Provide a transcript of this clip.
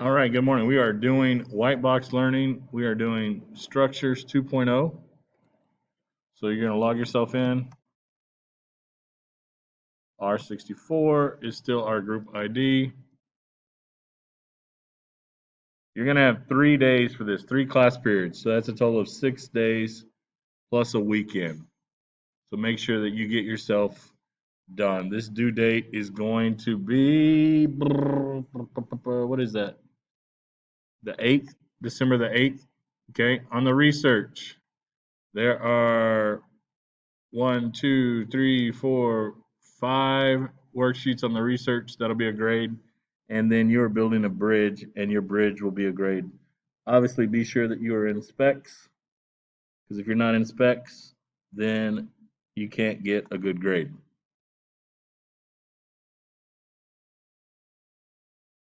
All right, good morning. We are doing white box learning. We are doing structures 2.0. So you're going to log yourself in. R64 is still our group ID. You're going to have 3 days for this, 3 class periods. So that's a total of 6 days plus a weekend. So make sure that you get yourself done. This due date is going to be, what is that? The 8th, December the 8th. Okay, on the research, there are 1, 2, 3, 4, 5 worksheets on the research. That'll be a grade. And then you're building a bridge, and your bridge will be a grade. Obviously, be sure that you are in specs, because if you're not in specs, then you can't get a good grade.